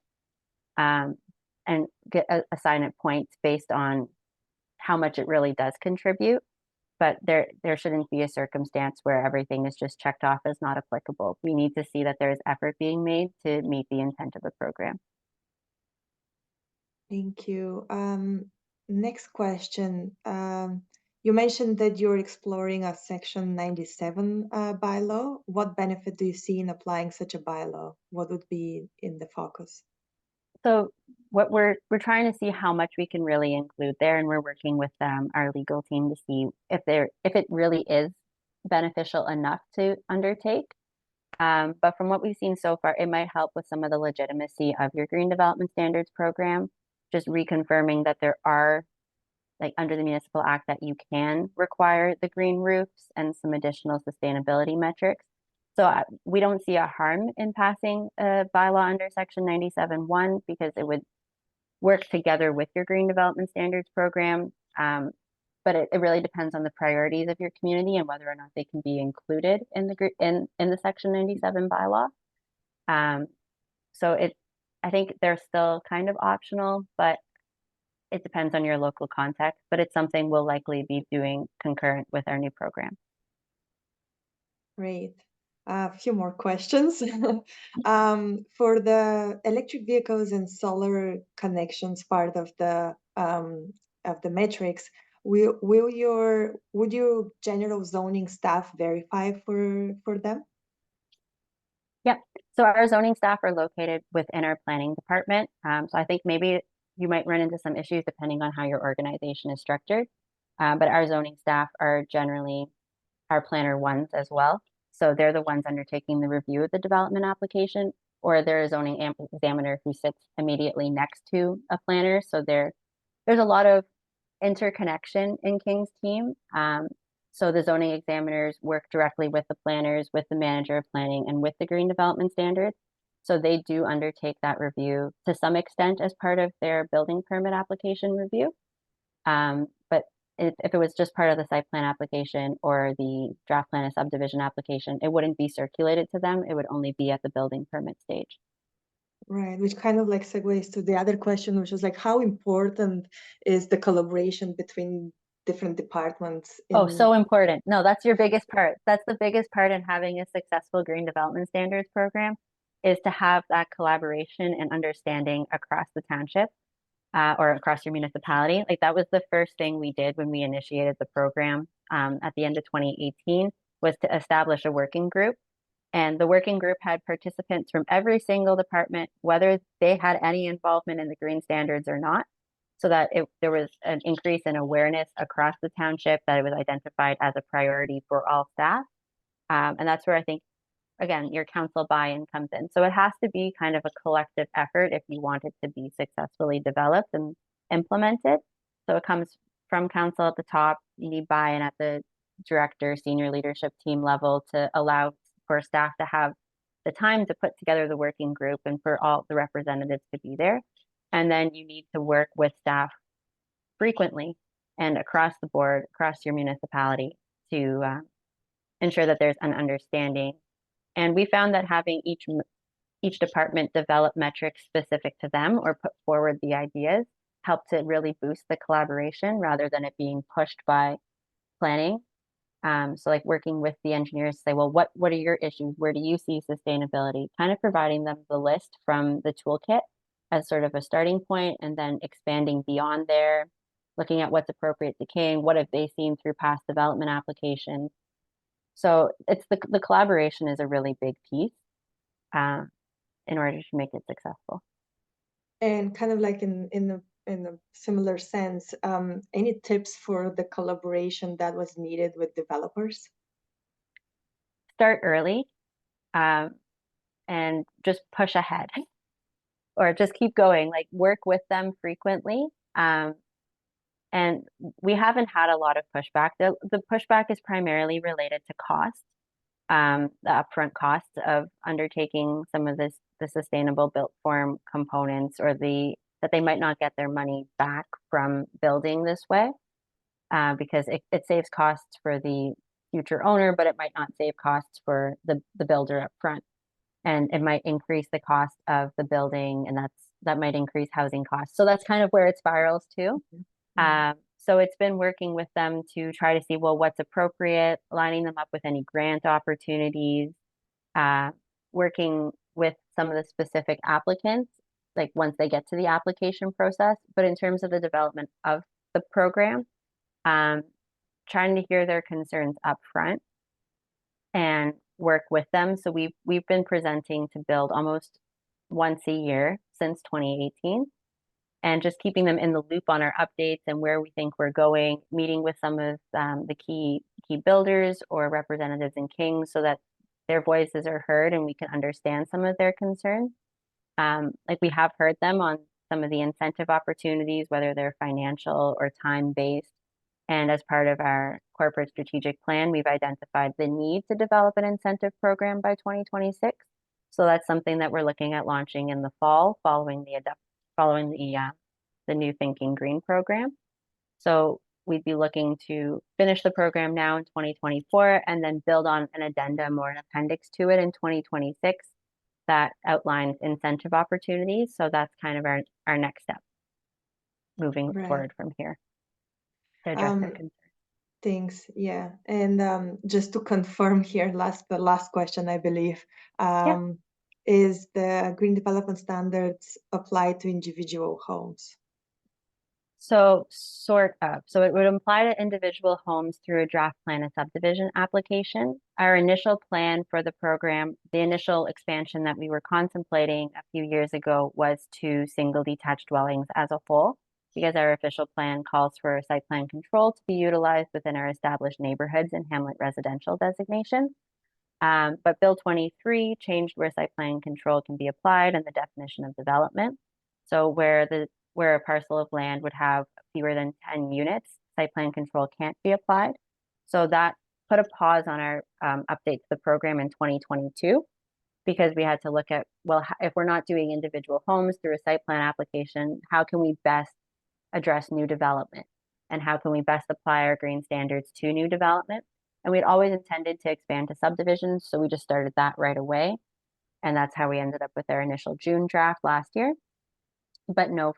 and assign it points based on how much it really does contribute. But there shouldn't be a circumstance where everything is just checked off as not applicable. We need to see that there is effort being made to meet the intent of the program. Thank you. Next question. You mentioned that you're exploring a Section 97 bylaw. What benefit do you see in applying such a bylaw? What would be in the focus? So what we're trying to see how much we can really include there, and we're working with our legal team to see if it really is beneficial enough to undertake. But from what we've seen so far, it might help with some of the legitimacy of your Green Development Standards program, just reconfirming that there are, like under the Municipal Act, that you can require the green roofs and some additional sustainability metrics. So we don't see a harm in passing a bylaw under Section 97(1) because it would work together with your Green Development Standards program. But it really depends on the priorities of your community and whether or not they can be included in the Section 97 bylaw. So I think they're still kind of optional, but it depends on your local context. But it's something we'll likely be doing concurrent with our new program. Great. A few more questions. For the electric vehicles and solar connections part of the metrics, would your general zoning staff verify for them? Yep. So our zoning staff are located within our planning department. So I think maybe you might run into some issues depending on how your organization is structured. But our zoning staff are generally our planner ones as well. So they're the ones undertaking the review of the development application, or they're a zoning examiner who sits immediately next to a planner. So there's a lot of interconnection in King's team. So the zoning examiners work directly with the planners, with the manager of planning, and with the green development standards. So they do undertake that review to some extent as part of their building permit application review. But if it was just part of the site plan application or the draft plan of subdivision application, it wouldn't be circulated to them. It would only be at the building permit stage. Right, which kind of like segues to the other question, which was like, how important is the collaboration between different departments? Oh, so important. No, that's your biggest part. That's the biggest part in having a successful green development standards program is to have that collaboration and understanding across the township or across your municipality. Like that was the first thing we did when we initiated the program at the end of 2018 was to establish a working group. And the working group had participants from every single department, whether they had any involvement in the green standards or not, so that there was an increase in awareness across the township, that it was identified as a priority for all staff. And that's where I think, again, your council buy-in comes in. So it has to be kind of a collective effort if you want it to be successfully developed and implemented. So it comes from council at the top. You need buy-in at the director, senior leadership team level to allow for staff to have the time to put together the working group and for all the representatives to be there. And then you need to work with staff frequently and across the board, across your municipality to ensure that there's an understanding. And we found that having each department develop metrics specific to them or put forward the ideas helped to really boost the collaboration rather than it being pushed by planning. So like working with the engineers to say, well, what are your issues? Where do you see sustainability? Kind of providing them the list from the toolkit as sort of a starting point, and then expanding beyond there, looking at what's appropriate to King, what have they seen through past development applications. So it's the collaboration is a really big piece in order to make it successful. And kind of like in a similar sense, any tips for the collaboration that was needed with developers? Start early and just push ahead or just keep going, like work with them frequently. And we haven't had a lot of pushback. The pushback is primarily related to cost, the upfront costs of undertaking some of the sustainable built form components, or that they might not get their money back from building this way, because it saves costs for the future owner, but it might not save costs for the builder up front. And it might increase the cost of the building, and that might increase housing costs. So that's kind of where it spirals to. So it's been working with them to try to see, well, what's appropriate, lining them up with any grant opportunities, working with some of the specific applicants, like once they get to the application process. But in terms of the development of the program, trying to hear their concerns up front and work with them. So we've been presenting to build almost once a year since 2018. And just keeping them in the loop on our updates and where we think we're going, meeting with some of the key builders or representatives in King so that their voices are heard and we can understand some of their concerns. Like we have heard them on some of the incentive opportunities, whether they're financial or time-based. And as part of our corporate strategic plan, we've identified the need to develop an incentive program by 2026. So that's something that we're looking at launching in the fall following the New Thinking Green program. So we'd be looking to finish the program now in 2024 and then build on an addendum or an appendix to it in 2026 that outlines incentive opportunities. So that's kind of our next step moving forward from here to address their concerns. Thanks. Yeah. And just to confirm here, the last question, I believe. Is the green development standards applied to individual homes? So sort of. So it would apply to individual homes through a draft plan and subdivision application. Our initial plan for the program, the initial expansion that we were contemplating a few years ago, was to single detached dwellings as a whole, because our official plan calls for site plan control to be utilized within our established neighborhoods and hamlet residential designations. But Bill 23 changed where site plan control can be applied and the definition of development. So where a parcel of land would have fewer than 10 units, site plan control can't be applied. So that put a pause on our update to the program in 2022, because we had to look at, well, if we're not doing individual homes through a site plan application, how can we best address new development? And how can we best apply our green standards to new development? And we'd always intended to expand to subdivisions, so we just started that right away. And that's how we ended up with our initial June draft last year. But no,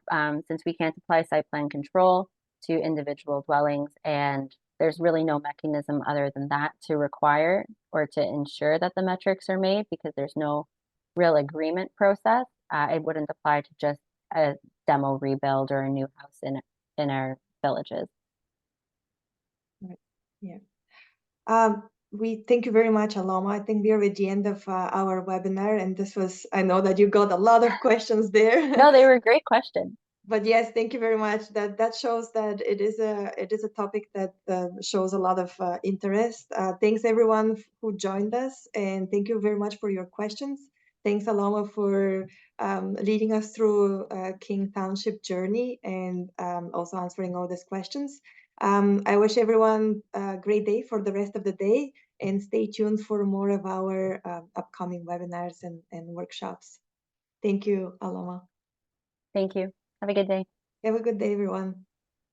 since we can't apply site plan control to individual dwellings, and there's really no mechanism other than that to require or to ensure that the metrics are made, because there's no real agreement process. It wouldn't apply to just a demo rebuild or a new house in our villages. Right. Yeah. We thank you very much, Aloma. I think we are at the end of our webinar, and this was, I know that you got a lot of questions there. No, they were great questions. But yes, thank you very much. That shows that it is a topic that shows a lot of interest. Thanks everyone who joined us, and thank you very much for your questions. Thanks, Aloma, for leading us through King Township journey and also answering all these questions. I wish everyone a great day for the rest of the day, and stay tuned for more of our upcoming webinars and workshops. Thank you, Aloma. Thank you. Have a good day. Have a good day, everyone.